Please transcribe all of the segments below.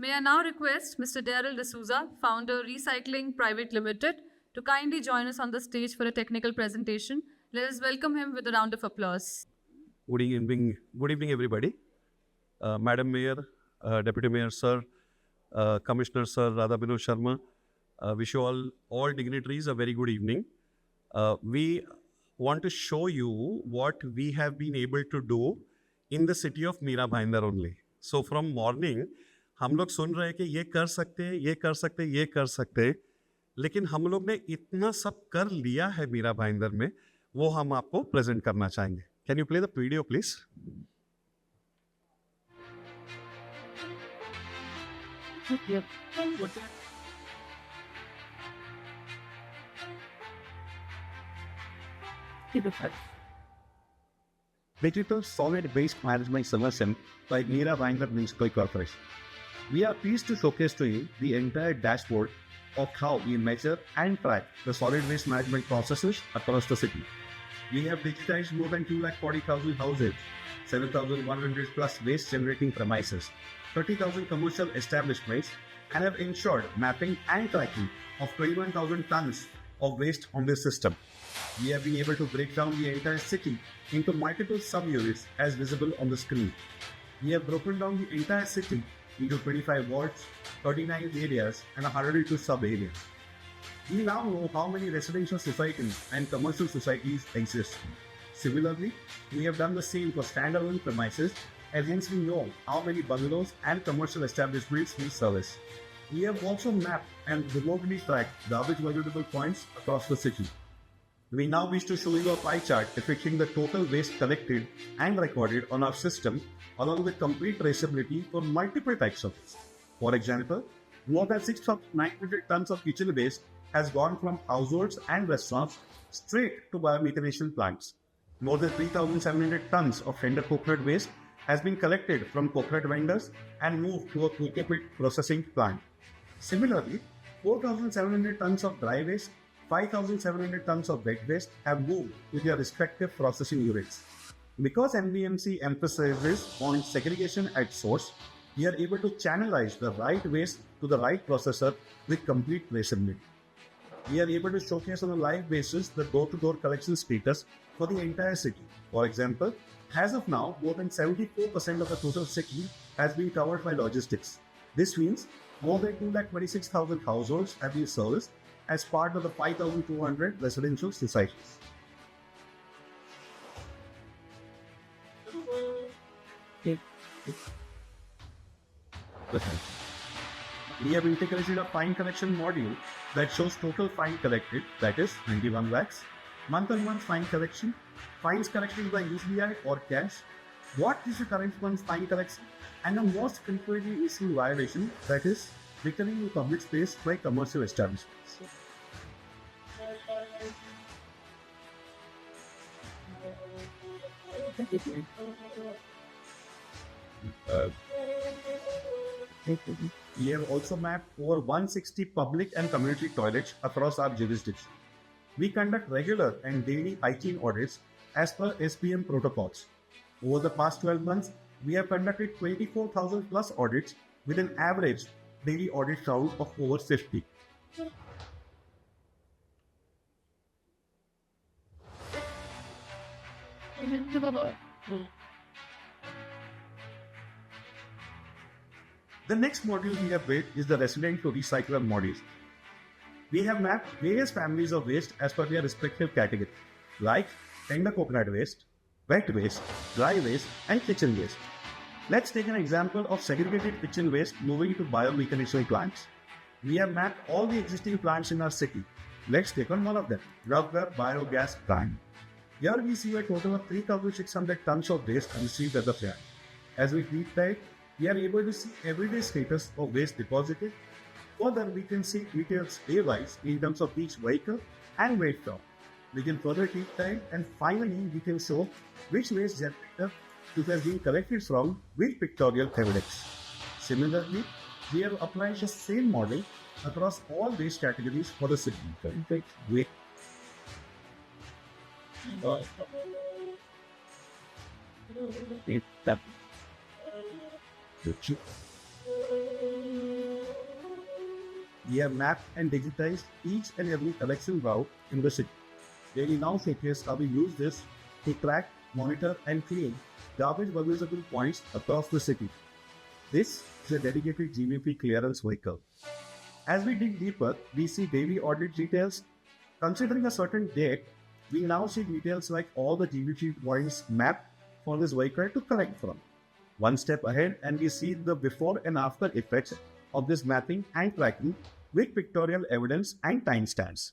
May I now request Mr. Daryl D'Souza, founder Recycling Private Limited, to kindly join us on the stage for a technical presentation. Let us welcome him with a round of applause. Good evening, everybody. Madam Mayor, Deputy Mayor Sir, Commissioner Sir Radha Binu Sharma, wish you all dignitaries a very good evening. We want to show you what we have been able to do in the city of Mira Bhayandar only. So from morning, हम लोग सुन रहे हैं कि ये कर सकते हैं, ये कर सकते हैं, ये कर सकते हैं, लेकिन हम लोग ने इतना सब कर लिया है मीरा भाईंदर में, वो हम आपको प्रेजेंट करना चाहेंगे. Can you play the video, please? Digital Solid Waste Management Solution by Mira Bhayandar Municipal Corporation. We are pleased to showcase to you the entire dashboard of how we measure and track the solid waste management processes across the city. We have digitized more than 240,000 houses, 7,100 plus waste generating premises, 30,000 commercial establishments, and have ensured mapping and tracking of 21,000 tons of waste on this system. We have been able to break down the entire city into multiple sub-units as visible on the screen. We have broken down the entire city into 25 wards, 39 areas, and 102 sub-areas. We now know how many residential societies and commercial societies exist. Similarly, we have done the same for standalone premises, and hence we know how many bungalows and commercial establishments we service. We have also mapped and remotely tracked garbage valuable points across the city. We now wish to show you a pie chart depicting the total waste collected and recorded on our system, along with complete traceability for multiple types of waste. For example, more than 6,900 tons of kitchen waste has gone from households and restaurants straight to biomethanation plants. More than 3,700 tons of tender coconut waste has been collected from coconut vendors and moved to a coconut processing plant. Similarly, 4,700 tons of dry waste, 5,700 tons of wet waste have moved to their respective processing units. Because NBMC emphasizes on segregation at source, we are able to channelize the right waste to the right processor with complete traceability. We are able to showcase on a live basis the door-to-door collection status for the entire city. For example, as of now, more than 74% of the total city has been covered by logistics. This means more than 226,000 households have been serviced as part of the 5,200 residential societies. We have integrated a fine collection module that shows total fine collected, that is 91 lakhs, month-on-month fine collection, fines collected by UPI or cash, what is the current month's fine collection, and the most frequently issued violation, that is littering in public space by commercial establishments. We have also mapped over 160 public and community toilets across our jurisdiction. We conduct regular and daily hygiene audits as per SPM protocols. Over the past 12 months, we have conducted 24,000 plus audits with an average daily audit count of over 50. The next module we have built is the resident to recycler module. We have mapped various families of waste as per their respective category, like tender coconut waste, wet waste, dry waste, and kitchen waste. Let's take an example of segregated kitchen waste moving to biomethanation plants. We have mapped all the existing plants in our city. Let's take on one of them, Ravgar Biogas Plant. Here we see a total of 3,600 tons of waste received at the plant. As we deep dive, we are able to see everyday status of waste deposited. Further, we can see details day-wise in terms of each vehicle and weight count. We can further deep dive, and finally we can show which waste generator it has been collected from with pictorial evidence. Similarly, we have applied the same model across all waste categories for the city. we have mapped and digitized each and every collection route in the city. They will now showcase how we use this to track, monitor, and clean garbage vulnerable points across the city. This is a dedicated GVP clearance vehicle. As we dig deeper, we see daily audit details. Considering a certain date, we now see details like all the GVP points mapped for this vehicle to collect from. One step ahead, and we see the before and after effects of this mapping and tracking with pictorial evidence and timestamps.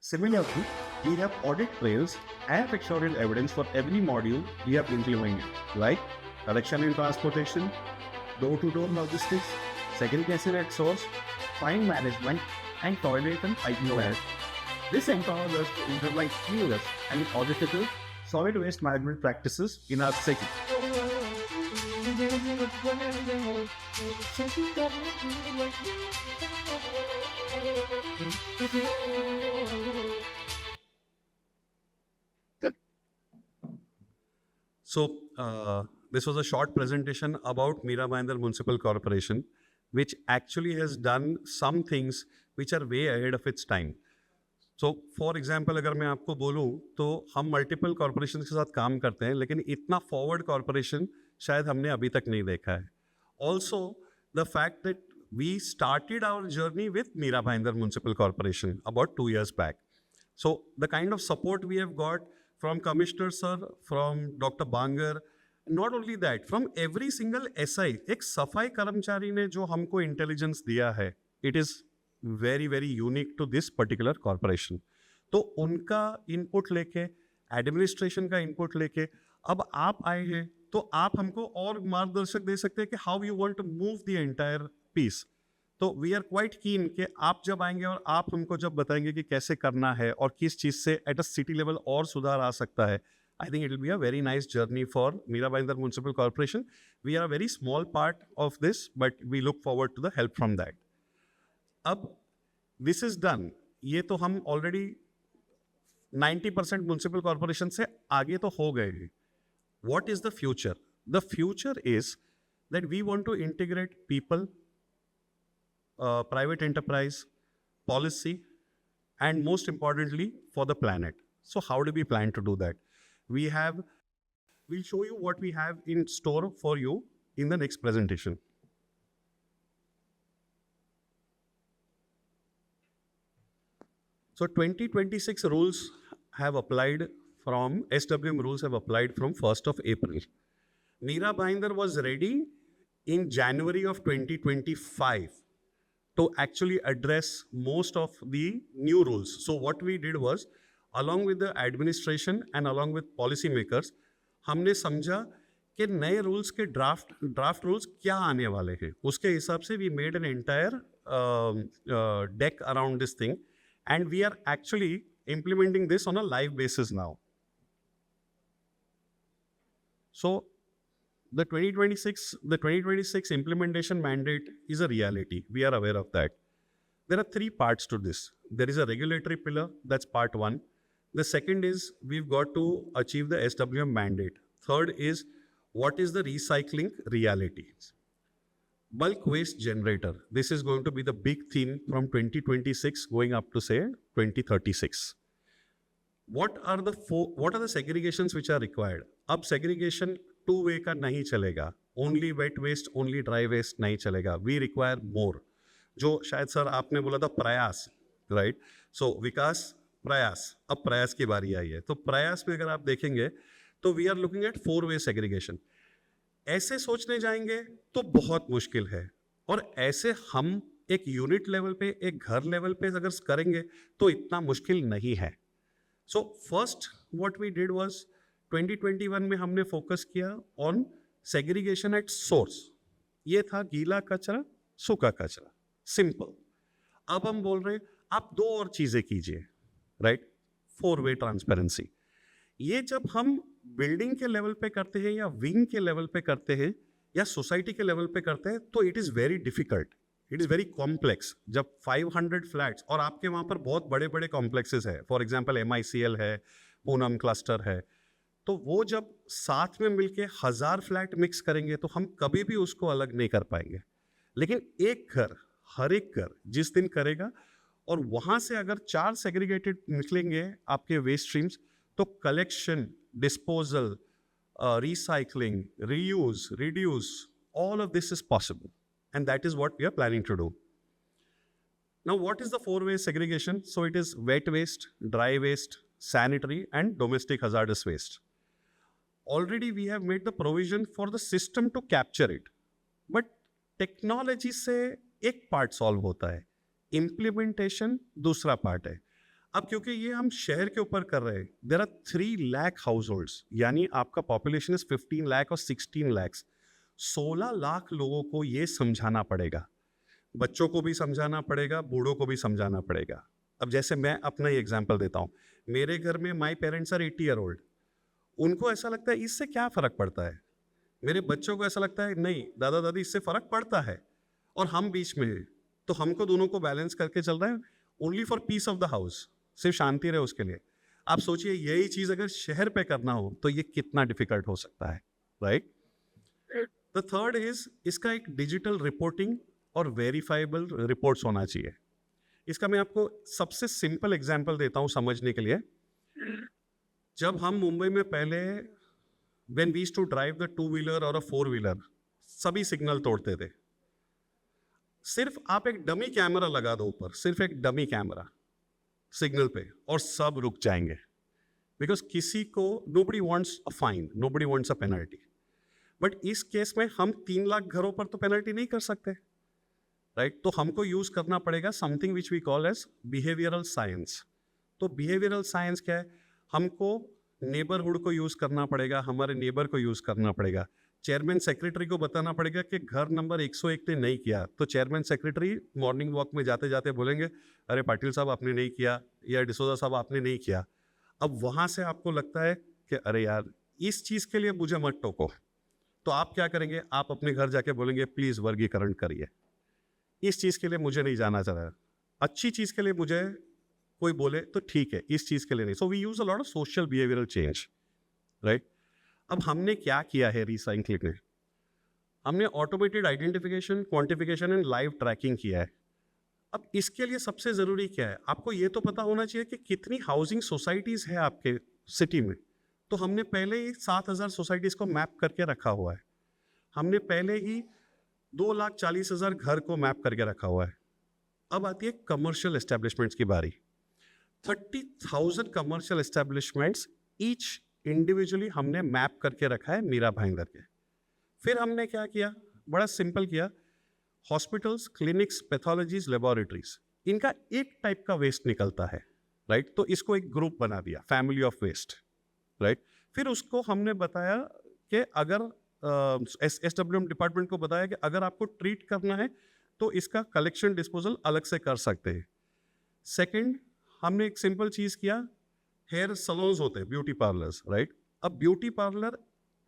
Similarly, we have audit trails and pictorial evidence for every module we have implemented, like collection and transportation, door-to-door logistics, segregation at source, fine management, and toilet and hygiene care. This empowers us to implement seamless and auditable solid waste management practices in our city. So, this was a short presentation about Mira Bhayandar Municipal Corporation, which actually has done some things which are way ahead of its time. So, for example, अगर मैं आपको बोलूँ तो हम multiple corporation के साथ काम करते हैं, लेकिन इतना फॉरवर्ड कॉरपोरेशन शायद हमने अभी तक नहीं देखा है. Also, the fact that we started our journey with Mira Bhayandar Municipal Corporation about 2 years back. So, the kind of support we have got from Commissioner Sir, from Dr. Bangar, not only that, from every single SI, एक सफाई कर्मचारी ने जो हमको intelligence दिया है, it is very very unique to this particular corporation. तो उनका इनपुट लेके, एडमिनिस्ट्रेशन का इनपुट लेके, अब आप आए हैं तो आप हमको और मार्गदर्शक दे सकते हैं कि how you want to move the entire piece. तो वी आर क्वाइट कीन कि आप जब आएंगे और आप हमको जब बताएंगे कि कैसे करना है और किस चीज़ से एट अ सिटी लेवल और सुधार आ सकता है, I think it will be a very nice journey for Meera Bhayandar municipal corporation. We are a very small part of this, but we look forward to the help from that. अब this is done, ये तो हम already 90% municipal corporation से आगे तो हो गए हैं. What is the future? The future is that we want to integrate people, private enterprise, policy, and most importantly, for the planet. So how do we plan to do that? We'll show you what we have in store for you in the next presentation. So 2026 rules have applied from SWM rules have applied from 1st of April. Mira Bhayandar was ready in January of 2025 to actually address most of the new rules. So what we did was, along with the administration and along with policy makers, हमने समझा कि नए rules के draft rules क्या आने वाले हैं. उसके हिसाब से we made an entire deck around this thing, and we are actually implementing this on a live basis now. So the 2026 implementation mandate is a reality. We are aware of that. There are 3 parts to this. There is a regulatory pillar, that's part 1. The second is we've got to achieve the SWM mandate. Third is what is the recycling reality. Bulk waste generator. This is going to be the big theme from 2026 going up to say 2036. What are the segregations which are required? अब segregation 2-way का नहीं चलेगा. Only wet waste, only dry waste नहीं चलेगा. We require more. जो शायद sir आपने बोला था प्रयास, right? So विकास, प्रयास. अब प्रयास की बारी आई है. तो प्रयास में अगर आप देखेंगे तो we are looking at 4-way segregation. ऐसे सोचने जाएंगे तो बहुत मुश्किल है, और ऐसे हम एक यूनिट लेवल पे, एक घर लेवल पे अगर करेंगे तो इतना मुश्किल नहीं है. So first what we did was 2021 में हमने फोकस किया on segregation at source. ये था गीला कचरा, सूखा कचरा, सिंपल. अब हम बोल रहे हैं आप 2 और चीजें कीजिए, राइट? 4-way transparency. ये जब हम बिल्डिंग के लेवल पे करते हैं या विंग के लेवल पे करते हैं या सोसाइटी के लेवल पे करते हैं तो it is very difficult, it is very complex. जब 500 फ्लैट्स और आपके वहाँ पर बहुत बड़े बड़े कॉम्प्लेक्सेस है, फॉर एग्जांपल MICL है, पूनम क्लस्टर है, तो वो जब साथ में मिलके 1000 फ्लैट मिक्स करेंगे तो हम कभी भी उसको अलग नहीं कर पाएंगे. लेकिन एक घर हर एक घर जिस दिन करेगा और वहाँ से अगर 4 सेग्रीगेटेड निकलेंगे आपके वेस्ट स्ट्रीम्स, तो collection, disposal, recycling, reuse, reduce, all of this is possible. And that is what we are planning to do. Now, what is the 4-way segregation? So it is wet waste, dry waste, sanitary, and domestic hazardous waste. Already we have made the provision for the system to capture it. But technology से एक part solve होता है, implementation दूसरा part है. अब क्योंकि ये हम शहर के ऊपर कर रहे हैं, there are 3 lakh households, यानी आपका पॉपुलेशन इज 15 लाख और 16 लाख, 16 लाख लोगों को ये समझाना पड़ेगा, बच्चों को भी समझाना पड़ेगा, बूढ़ों को भी समझाना पड़ेगा. अब जैसे मैं अपना ही एग्जांपल देता हूँ, मेरे घर में my parents are 80 year old, उनको ऐसा लगता है इससे क्या फ़र्क पड़ता है, मेरे बच्चों को ऐसा लगता है नहीं दादा दादी इससे फ़र्क पड़ता है, और हम बीच में हैं, तो हमको दोनों को बैलेंस करके चल रहे हैं only for piece of the house, सिर्फ शांति रहे उसके लिए. आप सोचिए यही चीज़ अगर शहर पे करना हो तो ये कितना डिफिकल्ट हो सकता है, राइट. द थर्ड इज इसका एक डिजिटल रिपोर्टिंग और वेरीफाइबल रिपोर्ट्स होना चाहिए. इसका मैं आपको सबसे सिंपल एग्जांपल देता हूँ समझने के लिए. जब हम मुंबई में पहले when we used to drive the two wheeler और अ 4-व्हीलर, सभी सिग्नल तोड़ते थे. सिर्फ आप एक डमी कैमरा लगा दो ऊपर, सिर्फ एक डमी कैमरा सिग्नल पे, और सब रुक जाएंगे. बिकॉज किसी को nobody wants a fine, nobody wants a penalty. But इस केस में हम 3 लाख घरों पर तो पेनल्टी नहीं कर सकते, राइट. तो हमको यूज करना पड़ेगा something which we call as behavioural science. तो बिहेवियरल साइंस क्या है, हमको नेबरहुड को यूज करना पड़ेगा, हमारे नेबर को यूज करना पड़ेगा. चेयरमैन सेक्रेटरी को बताना पड़ेगा कि घर नंबर 101 ने नहीं किया, तो चेयरमैन सेक्रेटरी मॉर्निंग वॉक में जाते जाते बोलेंगे अरे पाटिल साहब आपने नहीं किया, या डिसोजा साहब आपने नहीं किया. अब वहाँ से आपको लगता है कि अरे यार इस चीज़ के लिए मुझे मत टोको, तो आप क्या करेंगे, आप अपने घर जाके बोलेंगे प्लीज़ वर्गीकरण करिए, इस चीज़ के लिए मुझे नहीं जाना चाह रहा, अच्छी चीज़ के लिए मुझे कोई बोले तो ठीक है, इस चीज़ के लिए नहीं. So we use a lot of social behavioural change, right. अब हमने क्या किया है रिसाइक्लिंग में, हमने automated identification, quantification and live tracking किया है. अब इसके लिए सबसे ज़रूरी क्या है, आपको ये तो पता होना चाहिए कि कितनी हाउसिंग सोसाइटीज़ है आपके सिटी में. तो हमने पहले ही 7,000 सोसाइटीज़ को मैप करके रखा हुआ है. हमने पहले ही 2,40,000 घर को मैप करके रखा हुआ है. अब आती है कमर्शियल एस्टेब्लिशमेंट्स की बारी. 30,000 कमर्शियल एस्टेब्लिशमेंट्स ईच इंडिविजुअली हमने मैप करके रखा है मीरा भाईंदर के. फिर हमने क्या किया, बड़ा सिंपल किया, हॉस्पिटल्स, क्लिनिक्स, पैथोलॉजीज, लेबोरेटरीज, इनका एक टाइप का वेस्ट निकलता है, राइट. तो इसको एक ग्रुप बना दिया, फैमिली ऑफ वेस्ट, राइट. फिर उसको हमने बताया कि अगर SWM डिपार्टमेंट को बताया कि अगर आपको ट्रीट करना है तो इसका कलेक्शन डिस्पोजल अलग से कर सकते हैं. सेकेंड, हमने एक सिंपल चीज़ किया, हेयर सलोन्स होते हैं, ब्यूटी पार्लर्स, राइट. अब ब्यूटी पार्लर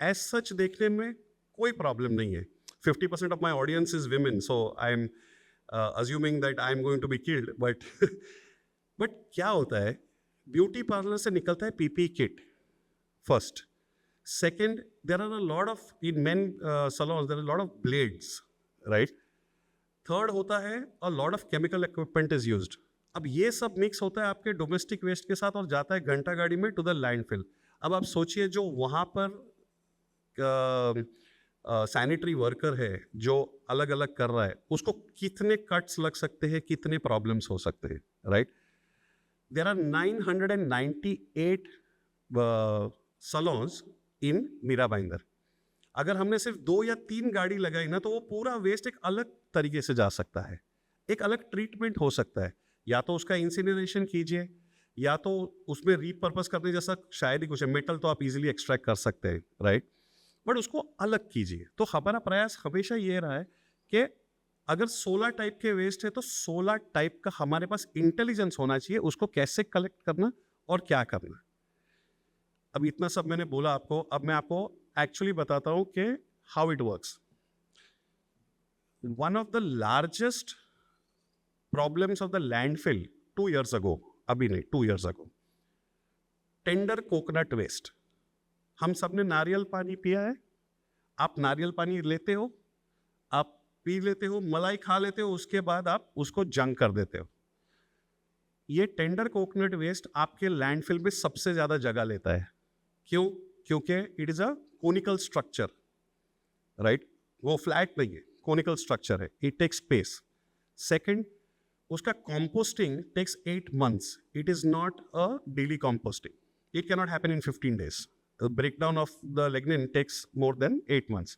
एज सच देखने में कोई प्रॉब्लम नहीं है. 50% of my audience is women, so I am assuming that I am going to be killed, but क्या होता है, ब्यूटी पार्लर से निकलता है PPE kit first. Second, there are a lot of in men salons there are lot of blades, right. Third होता है a lot of chemical equipment is used. अब ये सब मिक्स होता है आपके डोमेस्टिक वेस्ट के साथ और जाता है घंटा गाड़ी में टू द लैंडफिल. अब आप सोचिए जो वहाँ पर सैनिटरी वर्कर है जो अलग अलग कर रहा है, उसको कितने कट्स लग सकते हैं, कितने प्रॉब्लम्स हो सकते हैं, राइट. देयर आर 998 सलोन्स इन मीरा भाईंदर. अगर हमने सिर्फ 2 या 3 गाड़ी लगाई ना, तो वो पूरा वेस्ट एक अलग तरीके से जा सकता है, एक अलग ट्रीटमेंट हो सकता है. या तो उसका इंसिनरेशन कीजिए, या तो उसमें रीपर्पस करने जैसा शायद ही कुछ है. मेटल तो आप इजीली एक्सट्रैक्ट कर सकते हैं, राइट, बट उसको अलग कीजिए. तो हमारा प्रयास हमेशा ये रहा है कि अगर 16 टाइप के वेस्ट है तो 16 टाइप का हमारे पास इंटेलिजेंस होना चाहिए, उसको कैसे कलेक्ट करना और क्या करना. अब इतना सब मैंने बोला आपको, अब मैं आपको एक्चुअली बताता हूँ कि how it works. One of the largest problems of the landfill 2 years ago, अभी नहीं 2 years ago, tender coconut waste. हम सब ने नारियल पानी पिया है, आप नारियल पानी लेते हो, आप पी लेते हो, मलाई खा लेते हो, उसके बाद आप उसको जंक कर देते हो। ये टेंडर कोकोनट वेस्ट आपके लैंडफिल में सबसे ज्यादा जगह लेता है। क्यों? क्योंकि it is a conical structure, right? वो फ्लैट नहीं है, कोनिकल स्ट्रक्चर है, इट टेक्स स्पेस। सेकंड, उसका composting takes 8 months. It is not a daily composting. It cannot happen in 15 days. The breakdown of the lignin takes more than 8 months.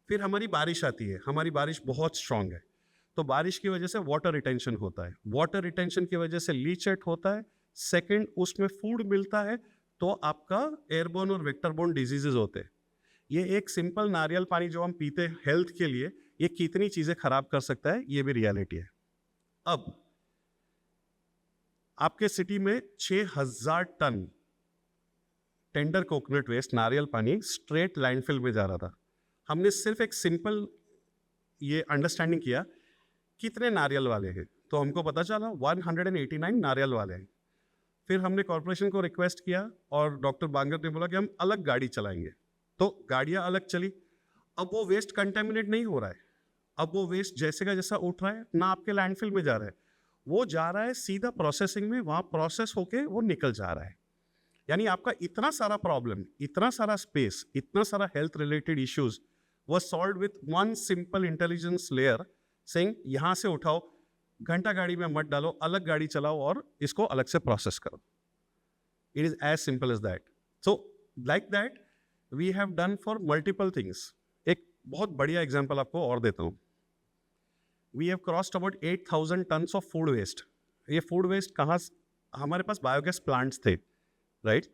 फिर हमारी बारिश आती है, हमारी बारिश बहुत स्ट्रांग है, तो बारिश की वजह से वाटर रिटेंशन होता है, वाटर रिटेंशन की वजह से लीचेट होता है। सेकंड, उसमें फूड मिलता है तो आपका एयरबोर्न और वेक्टरबोर्न डिजीजेज होते हैं। ये एक सिंपल नारियल पानी जो हम पीते हैं हेल्थ के लिए, ये कितनी चीज़ें खराब कर सकता है, ये भी रियलिटी है। अब आपके सिटी में 6000 टन टेंडर कोकोनट वेस्ट, नारियल पानी स्ट्रेट लैंडफिल में जा रहा था। हमने सिर्फ एक सिंपल ये अंडरस्टैंडिंग किया कितने नारियल वाले हैं, तो हमको पता चला 189 नारियल वाले हैं। फिर हमने कॉर्पोरेशन को रिक्वेस्ट किया और डॉक्टर बांगर ने बोला कि हम अलग गाड़ी चलाएंगे, तो गाड़ियां अलग चली। अब वो वेस्ट कंटेमिनेट नहीं हो रहा है, अब वो वेस्ट जैसे का जैसा उठ रहा है, ना आपके लैंडफिल में जा रहा है, वो जा रहा है सीधा प्रोसेसिंग में, वहाँ प्रोसेस होके वो निकल जा रहा है। यानी आपका इतना सारा प्रॉब्लम, इतना सारा स्पेस, इतना सारा health related issues was solved with one simple intelligence layer saying यहाँ से उठाओ, घंटा गाड़ी में मत डालो, अलग गाड़ी चलाओ और इसको अलग से प्रोसेस करो। It is as simple as that. So like that we have done for multiple things. एक बहुत बढ़िया एग्जांपल आपको और देता हूँ। We have crossed about 8,000 tons of food waste. ये food waste कहाँ, हमारे पास बायोगैस प्लांट्स थे, राइट?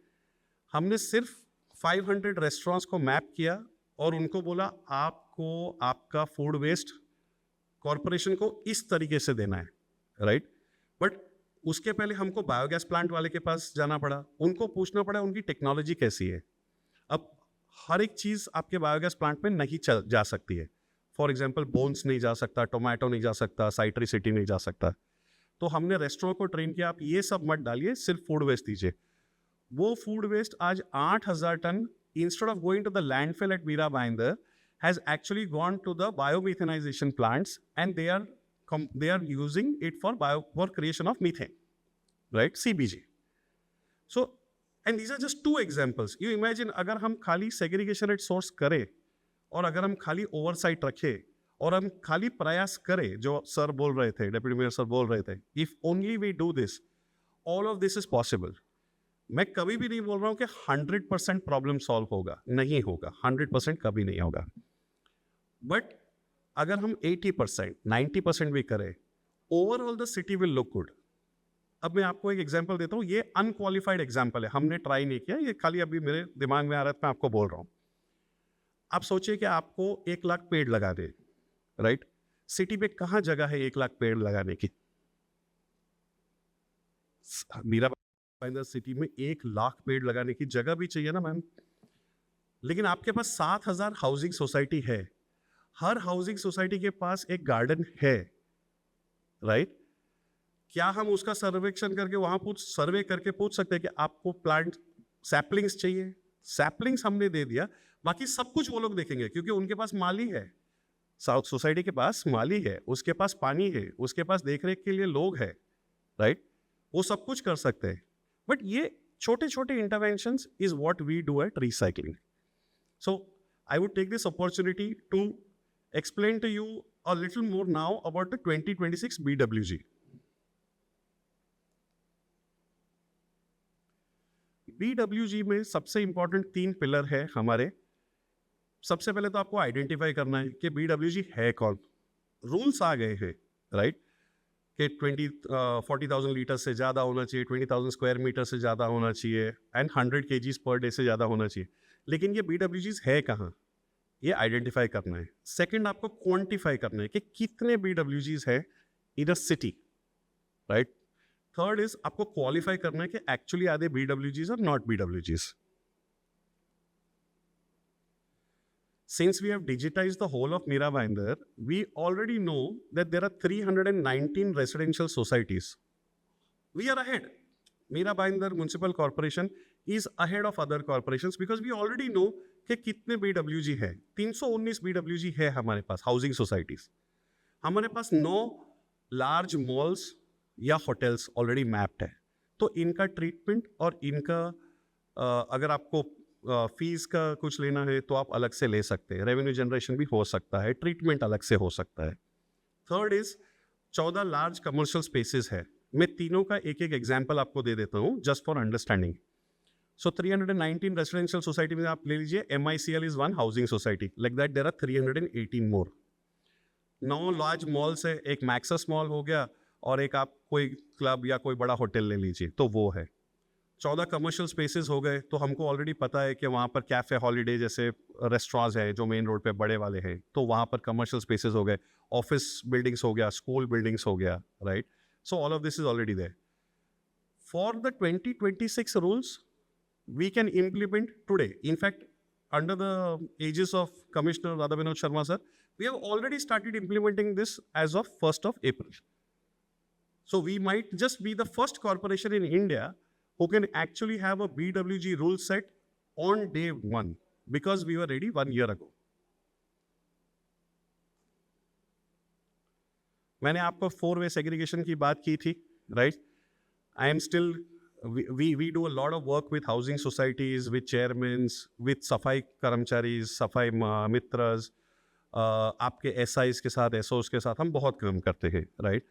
हमने सिर्फ 500 रेस्टोरेंट्स को मैप किया और उनको बोला आपको आपका फूड वेस्ट कॉरपोरेशन को इस तरीके से देना है, राइट? बट उसके पहले हमको बायोगैस प्लांट वाले के पास जाना पड़ा, उनको पूछना पड़ा उनकी टेक्नोलॉजी कैसी है। अब हर एक चीज़ आपके बायोगैस प्लांट में नहीं जा सकती है। फॉर एग्जाम्पल बोन्स नहीं जा सकता, टोमेटो नहीं जा सकता, साइट्रिसिटी नहीं जा सकता। तो हमने रेस्टोरेंट को ट्रेन किया, आप ये सब मत डालिए, सिर्फ फूड वेस्ट दीजिए। वो फूड वेस्ट आज 8000 ton instead of going to the landfill at Meera Bhayandar has actually gone to the biomethanization plants and they are using it for creation of methane, right? CBG. So and these are just two examples. You imagine अगर हम खाली segregation at source करें और अगर हम खाली oversight रखें और हम खाली प्रयास करें, जो सर बोल रहे थे, डेप्यूटी मेयर सर बोल रहे थे, if only we do this, all of this is possible. मैं कभी भी नहीं बोल रहा हूं कि 100% प्रॉब्लम सॉल्व होगा, नहीं होगा, 100% कभी नहीं होगा। बट अगर हम 80%, 90% भी करें, overall the city will look good. अब मैं आपको एक एग्जांपल देता हूं, ये अनक्वालिफाइड एग्जांपल है, हमने ट्राई नहीं किया, ये खाली अभी मेरे दिमाग में आ रहा था, मैं आपको बोल रहा हूं। आप सोचिए कि आपको 1 लाख पेड़ लगा दे, राइट? सिटी में कहाँ जगह है 1 लाख पेड़ लगाने की? मीरा भाईंदर सिटी में 1 लाख पेड़ लगाने की जगह भी चाहिए ना मैम। लेकिन आपके पास 7000 हाउसिंग सोसाइटी है, हर हाउसिंग सोसाइटी के पास एक गार्डन है, राइट? क्या हम उसका सर्वेक्षण करके वहां सर्वे करके पूछ सकते हैं कि आपको प्लांट सैपलिंग्स चाहिए? सैपलिंग्स हमने दे दिया, बाकी सब कुछ वो लोग देखेंगे क्योंकि उनके पास माली है, साउथ सोसाइटी के पास माली है, उसके पास पानी है, उसके पास देखरेख के लिए लोग हैं, राइट? वो सब कुछ कर सकते हैं। बट ये छोटे छोटे interventions is what we do at recycling. So I would take this opportunity to explain to you a little more now about the 2026 BWG। BWG में सबसे इंपॉर्टेंट 3 पिलर है हमारे। सबसे पहले तो आपको आइडेंटिफाई करना है कि BWG है कौन। रूल्स आ गए हैं, राइट? कि 40,000 लीटर से ज़्यादा होना चाहिए, 20,000 स्क्वायर मीटर से ज़्यादा होना चाहिए एंड 100 kgs पर डे से ज़्यादा होना चाहिए। लेकिन ये BWGs है कहाँ, ये आइडेंटिफाई करना है। सेकंड, आपको क्वांटिफाई करना है कि कितने BWGs है in a city, right? Third is आपको क्वालिफाई करना है कि एक्चुअली आर दे BWGs और not BWGs। Since we have digitized the whole of Meera Bhayandar, we already know that there are 319 residential societies. We are ahead. Meera Bhayandar Municipal Corporation is ahead of other corporations because we already know कि कितने BWG है। 319 BWG है हमारे पास housing societies. हमारे पास 9 large malls या hotels already mapped है। तो इनका ट्रीटमेंट और इनका अगर आपको फीस का कुछ लेना है तो आप अलग से ले सकते हैं, रेवेन्यू जनरेशन भी हो सकता है, ट्रीटमेंट अलग से हो सकता है। Third is 14 large commercial spaces है। मैं तीनों का एक एक एग्जाम्पल आपको दे देता हूँ just for understanding. So 319 residential society में आप ले लीजिए, MICL is one housing society, like that there are 318 more. 9 large malls है, एक मैक्सस मॉल हो गया और एक आप कोई क्लब या कोई बड़ा होटल ले लीजिए तो वो है। 14 कमर्शियल स्पेसेस हो गए, तो हमको ऑलरेडी पता है कि वहाँ पर कैफ़े हॉलीडे जैसे रेस्टोरेंट्स हैं जो मेन रोड पे बड़े वाले हैं, तो वहाँ पर कमर्शियल स्पेसेस हो गए, ऑफिस बिल्डिंग्स हो गया, स्कूल बिल्डिंग्स हो गया, right. So all of this is already there. For the 2026 rules we can implement today. In fact, under the aegis of Commissioner Radha Vinod Sharma sir, we have already started implementing this as of 1st of April. So we might just be the first corporation in India who can actually have a BWG rule set on day one, because we were ready 1 year ago. मैंने आपको 4-way segregation की बात की थी, right? I am still we do a lot of work with housing societies, with chairmen, with सफाई कर्मचारीज, सफाई मित्रज, आपके SIs के साथ, SOs के साथ हम बहुत काम करते हैं, राइट।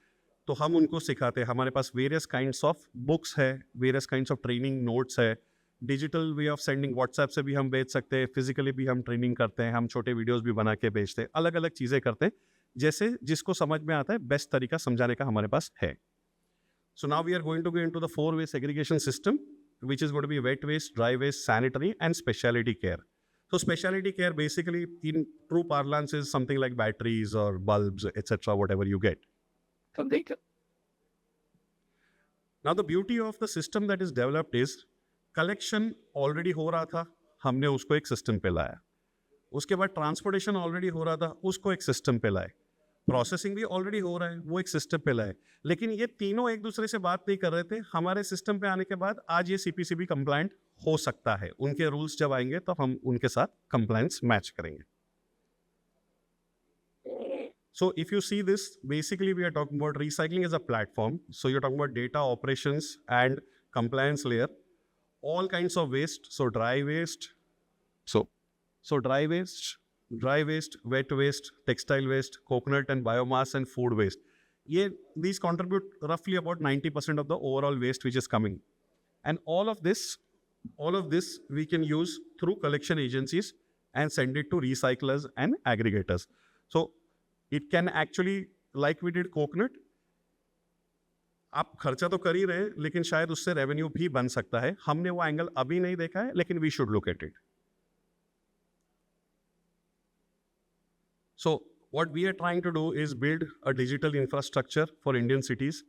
तो हम उनको सिखाते हैं, हमारे पास वेरियस काइंड्स ऑफ बुक्स है, various kinds of training notes है, digital way of sending, WhatsApp से भी हम भेज सकते हैं, फिजिकली भी हम ट्रेनिंग करते हैं, हम छोटे वीडियोस भी बना के भेजते हैं, अलग अलग चीज़ें करते हैं, जैसे जिसको समझ में आता है बेस्ट तरीका समझाने का हमारे पास है। So now we are going to go into the 4-way segregation system, which is going to be wet waste, dry waste, sanitary, and specialty care. So specialty care basically in true parlance is something like batteries or bulbs, etc., whatever you get. Now the beauty of the system that is developed is collection already हो रहा था, हमने उसको एक system पे लाया। उसके बाद ट्रांसपोर्टेशन ऑलरेडी हो रहा था, उसको एक सिस्टम पे लाए। प्रोसेसिंग भी ऑलरेडी हो रहा है, वो एक सिस्टम पे लाए। लेकिन ये तीनों एक दूसरे से बात नहीं कर रहे थे। हमारे सिस्टम पे आने के बाद आज ये CPCB कंप्लायंट हो सकता है। उनके रूल्स जब आएंगे तो हम उनके साथ कंप्लायंस मैच करेंगे। So if you see this, basically we are talking about recycling as a platform. So you're talking about data operations and compliance layer, all kinds of waste. So dry waste, dry waste, wet waste, textile waste, coconut and biomass and food waste. These contribute roughly about 90% of the overall waste which is coming. And all of this we can use through collection agencies and send it to recyclers and aggregators. So it can actually, like we did coconut, आप खर्चा तो कर ही रहे हैं, लेकिन शायद उससे revenue भी बन सकता है। हमने वो एंगल अभी नहीं देखा है, लेकिन we should look at it. So what we are trying to do is build a digital infrastructure for Indian cities,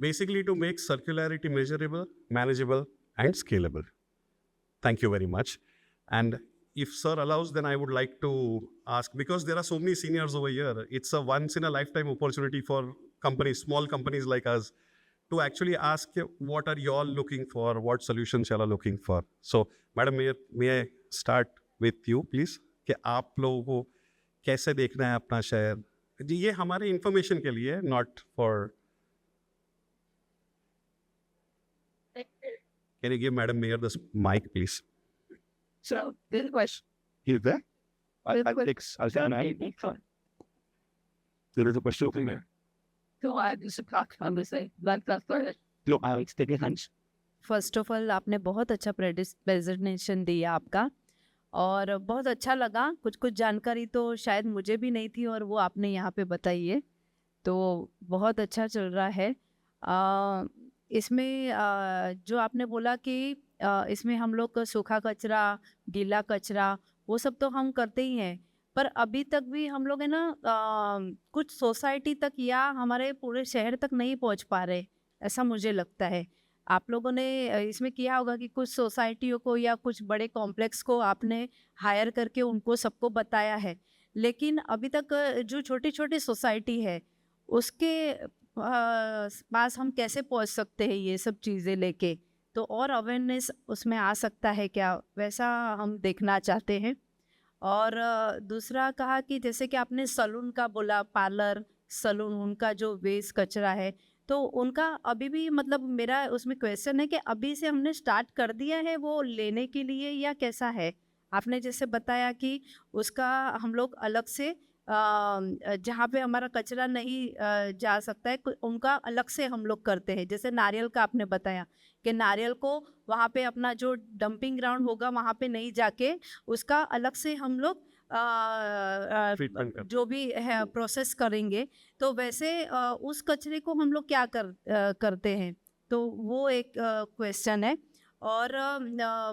basically to make circularity measurable, manageable, and scalable. Thank you very much. And if sir allows, then I would like to ask, because there are so many seniors over here, it's a once in a lifetime opportunity for companies, small companies like us, to actually ask what are you all looking for, what solutions you all are looking for. So madam, may I start with you please, कि आप लोगों को कैसे देखना है अपना शहर जी? ये हमारे इंफॉर्मेशन के लिए, not for. Can you give madam mayor the mic please? So this question. Is there? There is a question over there. So I just talk on the same like that first. No, I will take a hunch. First of all आपने बहुत अच्छा presentation दिया आपका, और बहुत अच्छा लगा। कुछ कुछ जानकारी तो शायद मुझे भी नहीं थी और वो आपने यहाँ पे बताई है, तो बहुत अच्छा चल रहा है। इसमें जो आपने बोला कि इसमें हम लोग सूखा कचरा, गीला कचरा, वो सब तो हम करते ही हैं, पर अभी तक भी हम लोग है ना कुछ सोसाइटी तक या हमारे पूरे शहर तक नहीं पहुंच पा रहे, ऐसा मुझे लगता है। आप लोगों ने इसमें किया होगा कि कुछ सोसाइटियों को या कुछ बड़े कॉम्प्लेक्स को आपने हायर करके उनको सबको बताया है, लेकिन अभी तक जो छोटी छोटी सोसाइटी है उसके पास हम कैसे पहुंच सकते हैं ये सब चीज़ें लेके, तो और अवेयरनेस उसमें आ सकता है क्या, वैसा हम देखना चाहते हैं। और दूसरा कहा कि जैसे कि आपने सलून का बोला, पार्लर, सलून, उनका जो वेस्ट कचरा है, तो उनका अभी भी मतलब मेरा उसमें क्वेश्चन है कि अभी से हमने स्टार्ट कर दिया है वो लेने के लिए या कैसा है? आपने जैसे बताया कि उसका हम लोग अलग से जहाँ पे हमारा कचरा नहीं जा सकता है उनका अलग से हम लोग करते हैं। जैसे नारियल का आपने बताया कि नारियल को वहाँ पे अपना जो डंपिंग ग्राउंड होगा वहाँ पे नहीं जाके उसका अलग से हम लोग Treatment करते जो भी है प्रोसेस करेंगे। तो वैसे उस कचरे को हम लोग क्या करते हैं? तो वो एक क्वेश्चन है। और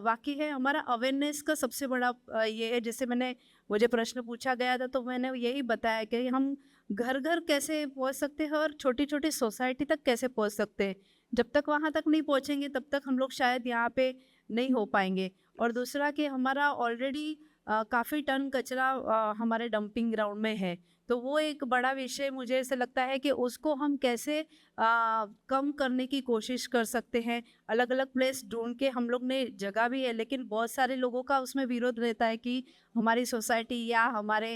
बाकी है हमारा अवेयरनेस का सबसे बड़ा ये है, जैसे मुझे प्रश्न पूछा गया था तो मैंने यही बताया कि हम घर घर कैसे पहुंच सकते हैं और छोटी छोटी सोसाइटी तक कैसे पहुंच सकते हैं। जब तक वहां तक नहीं पहुंचेंगे तब तक हम लोग शायद यहाँ पे नहीं हो पाएंगे। और दूसरा कि हमारा ऑलरेडी काफ़ी टन कचरा हमारे डंपिंग ग्राउंड में है, तो वो एक बड़ा विषय मुझे ऐसे लगता है कि उसको हम कैसे कम करने की कोशिश कर सकते हैं। अलग अलग प्लेस ढूंढ के हम लोग ने जगह भी है, लेकिन बहुत सारे लोगों का उसमें विरोध रहता है कि हमारी सोसाइटी या हमारे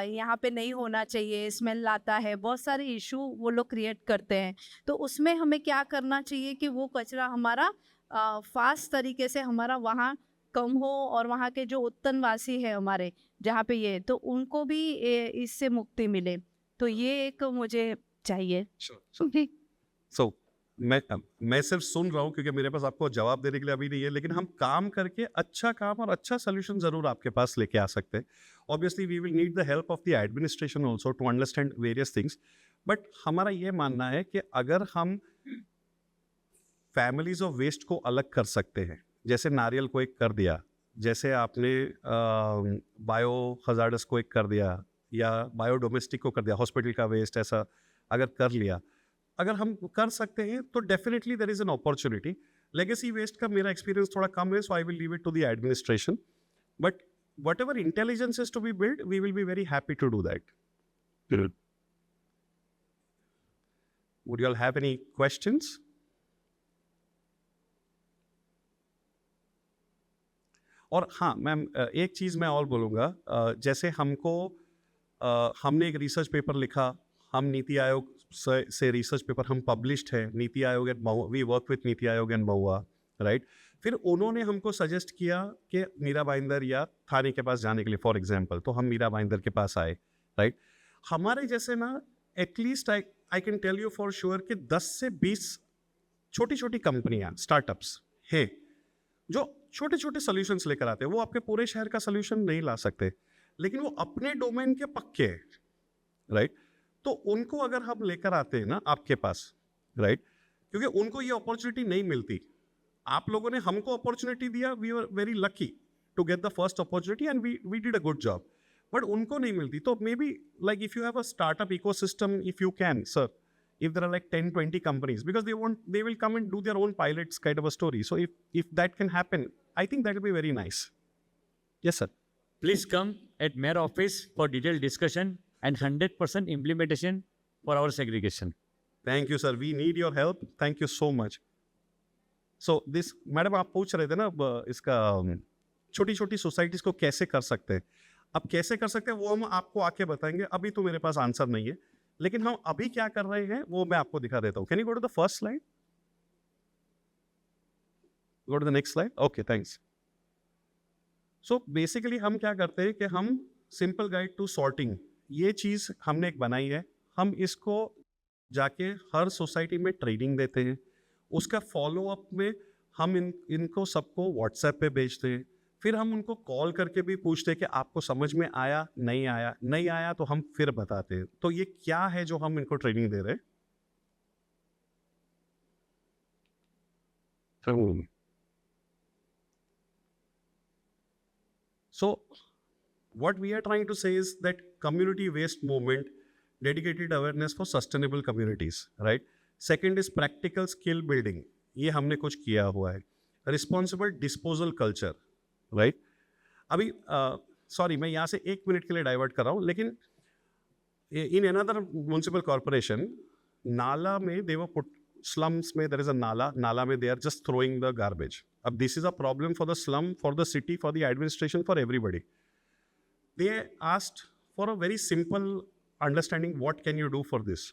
यहाँ पे नहीं होना चाहिए, स्मेल आता है, बहुत सारे इशू वो लोग क्रिएट करते हैं। तो उसमें हमें क्या करना चाहिए कि वो कचरा हमारा फास्ट तरीके से हमारा वहाँ कम हो और वहाँ के जो उत्तनवासी है हमारे जहाँ पे ये, तो उनको भी इससे मुक्ति मिले। तो ये एक मुझे चाहिए। सो मैं सिर्फ सुन रहा हूँ क्योंकि मेरे पास आपको जवाब देने के लिए अभी नहीं है, लेकिन हम काम करके अच्छा काम और अच्छा सोल्यूशन जरूर आपके पास लेके आ सकते हैं। Obviously we will need the help of the administration also to understand various things, but हमारा ये मानना है कि अगर हम फैमिलीज ऑफ वेस्ट को अलग कर सकते हैं, जैसे नारियल को एक कर दिया, जैसे आपने बायो हजार्डस को एक कर दिया या बायो डोमेस्टिक को कर दिया, हॉस्पिटल का वेस्ट ऐसा अगर कर लिया, अगर हम कर सकते हैं तो definitely there is an opportunity. Legacy waste का मेरा एक्सपीरियंस थोड़ा कम है, so I will leave it to the administration, but whatever intelligence is to be build we will be very happy to do that. Would you all have any questions? और हाँ ma'am, एक चीज़ मैं और बोलूँगा, जैसे हमने एक research paper लिखा, हम नीति आयोग से रिसर्च पेपर हम पब्लिश्ड है, NITI Aayog and Mahua, we work with NITI Aayog and Mahua, right. फिर उन्होंने हमको सजेस्ट किया कि मीरा भाईंदर या थाने के पास जाने के लिए, फॉर एग्जांपल, तो हम मीरा भाईंदर के पास आए, राइट। हमारे जैसे ना at least I can tell you for sure कि 10 से 20 छोटी छोटी कंपनियां, स्टार्टअप्स है जो छोटे छोटे सोल्यूशंस लेकर आते हैं। वो आपके पूरे शहर का सोल्यूशन नहीं ला सकते, लेकिन वो अपने डोमेन के पक्के हैं, राइट। तो उनको अगर हम लेकर आते हैं ना आपके पास, राइट, क्योंकि उनको ये अपॉर्चुनिटी नहीं मिलती। आप लोगों ने हमको अपॉर्चुनिटी दिया, we were very lucky to get the first opportunity and we did a good job, but उनको नहीं मिलती। तो maybe like if you have a startup ecosystem, if you can sir, if there are like 10-20 companies, because they will come and do their own pilots kind of a story. So if that can happen, I think that will be very nice. Yes sir. Please come at Mayor office for detailed discussion and 100% implementation for our segregation. Thank you sir, we need your help. Thank you so much. So this madam आप पूछ रहे थे ना इसका छोटी छोटी societies को कैसे कर सकते हैं। अब कैसे कर सकते हैं वो हम आपको आके बताएंगे, अभी तो मेरे पास आंसर नहीं है, लेकिन हम अभी क्या कर रहे हैं वो मैं आपको दिखा देता हूँ। Can you go to the first slide, go to the next slide. Okay thanks. So basically हम क्या करते हैं कि हम सिंपल गाइड टू सॉर्टिंग, ये चीज़ हमने एक बनाई है। हम इसको जाके हर सोसाइटी में ट्रेनिंग देते हैं, उसका फॉलोअप में हम इनको सबको व्हाट्सएप पे भेजते हैं, फिर हम उनको कॉल करके भी पूछते हैं कि आपको समझ में आया, नहीं आया, नहीं आया तो हम फिर बताते हैं। तो ये क्या है जो हम इनको ट्रेनिंग दे रहे हैं। So what we are trying to say is that community waste movement, dedicated awareness for sustainable communities, right? Second is practical skill building, ये हमने कुछ किया हुआ है। Responsible disposal culture, right. अभी सॉरी मैं यहाँ से 1 मिनट के लिए डाइवर्ट कर रहा हूँ, लेकिन इन अनदर म्युनिसिपल कॉर्पोरेशन, नाला में दे वर पुट स्लम्स में देयर इज अ नाला में they are just throwing the garbage. अब this is a problem for the slum, for the city, for the administration, for everybody. They asked for a very simple understanding what can you do for this.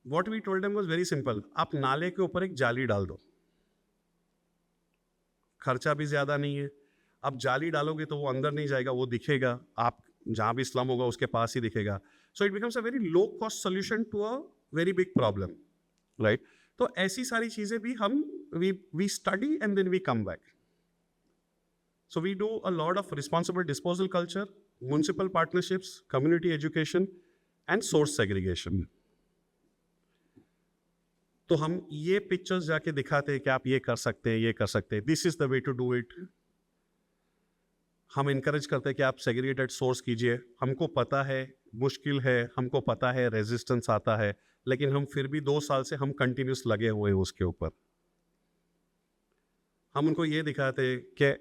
What we told them was very simple. आप नाले के ऊपर एक जाली डाल दो, खर्चा भी ज़्यादा नहीं है. अब जाली डालोगे तो वो अंदर नहीं जाएगा, वो दिखेगा, आप जहाँ भी स्लम होगा उसके पास ही दिखेगा. So it becomes a very low cost solution to a very big problem, right? तो ऐसी सारी चीज़ें भी हम we study and then we come back. So we do a lot of responsible disposal culture, municipal partnerships, community education and source segregation. तो हम ये pictures जाके दिखाते हैं कि आप ये कर सकते हैं, ये कर सकते हैं. This is the way to do it. हम इनकरेज करते हैं कि आप सेग्रीगेटेड सोर्स कीजिए. हमको पता है मुश्किल है, हमको पता है रेजिस्टेंस आता है, लेकिन हम फिर भी 2 साल से हम कंटिन्यूस लगे हुए हैं उसके ऊपर. हम उनको ये दिखाते हैं कि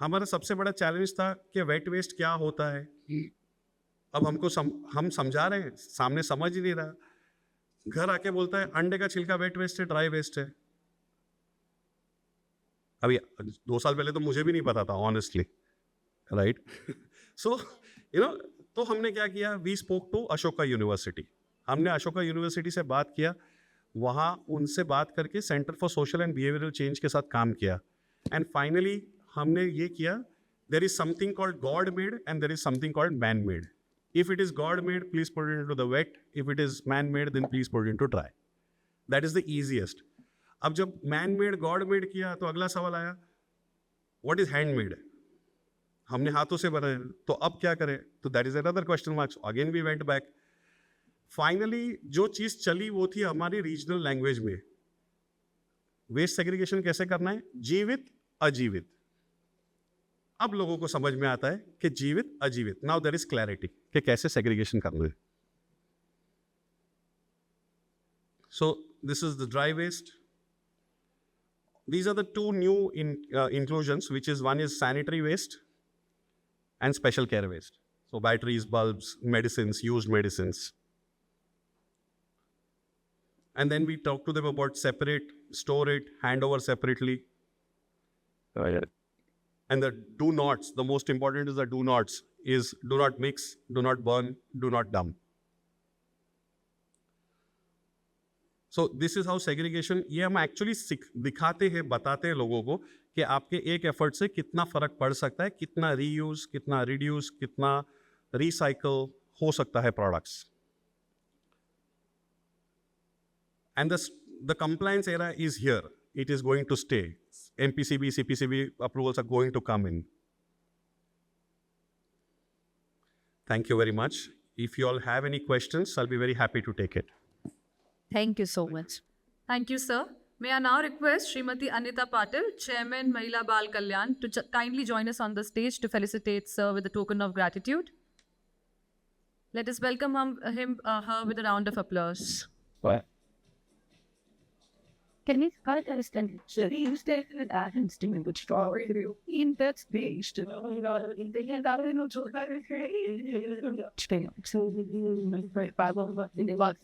हमारा सबसे बड़ा चैलेंज था कि वेट वेस्ट क्या होता है. अब हमको हम समझा रहे हैं, सामने समझ ही नहीं रहा. घर आके बोलता है अंडे का छिलका वेट वेस्ट है, ड्राई वेस्ट है. अभी 2 साल पहले तो मुझे भी नहीं पता था ऑनेस्टली, राइट. सो तो हमने क्या किया, we spoke to Ashoka university. हमने अशोका यूनिवर्सिटी से बात किया, वहाँ उनसे बात करके centre for social and behavioural change के साथ काम किया. एंड फाइनली हमने ये किया, there is something called God made and there is something called man made. If it is God made, please put it into the wet. If it is man made, then please put it into dry. That is the easiest. अब जब man made, God made किया तो अगला सवाल आया, what is hand made? हमने हाथों से बनाया, तो अब क्या करें? तो that is another question mark. So again we went back. Finally जो चीज़ चली वो थी हमारी रीजनल लैंग्वेज में. वेस्ट सेग्रीगेशन कैसे करना है, जीवित अजीवित. अब लोगों को समझ में आता है कि जीवित अजीवित. नाउ देयर इज क्लैरिटी कि कैसे सेग्रीगेशन करना है. So this is the dry waste. These are the 2 new inclusions, which is one is sanitary waste and special care waste. So batteries, bulbs, medicines, used medicines. And then we talk to them about separate, store it, hand over separately. And the do nots, the most important is the do nots, is do not mix, do not burn, do not dump. So this is how segregation, ये हम actually दिखाते हैं, बताते हैं लोगों को कि आपके एक एफर्ट से कितना फर्क पड़ सकता है, कितना रीयूज, कितना रिड्यूस, कितना रिसाइकल हो सकता है products. And the compliance era is here. It is going to stay. MPCB, CPCB approvals are going to come in. Thank you very much. If you all have any questions, I'll be very happy to take it. Thank you so much. Thank you, sir. May I now request Srimati Anita Patil, Chairman Mahila Bal Kalyan, to kindly join us on the stage to felicitate sir with a token of gratitude. Let us welcome her with a round of applause. Can you understand? So he used to that instrument which far in that space to in the end out in the Bible in the box.